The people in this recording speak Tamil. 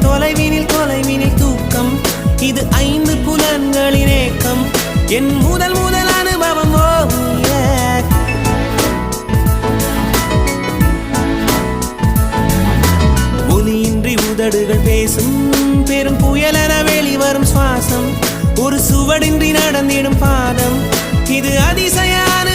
தொலைவினில் தொலைவினில் தூக்கம் இது 5 புலன்களின் ஏக்கம் என் முதல் முதல் அனுபவம் ஒலியின்றி உதடுகள் பேசும் பெரும் புயலென வெளிவரும் சுவாசம் ஒரு சுவடின்றி நடந்திடும் பாதம் இது அதிசயான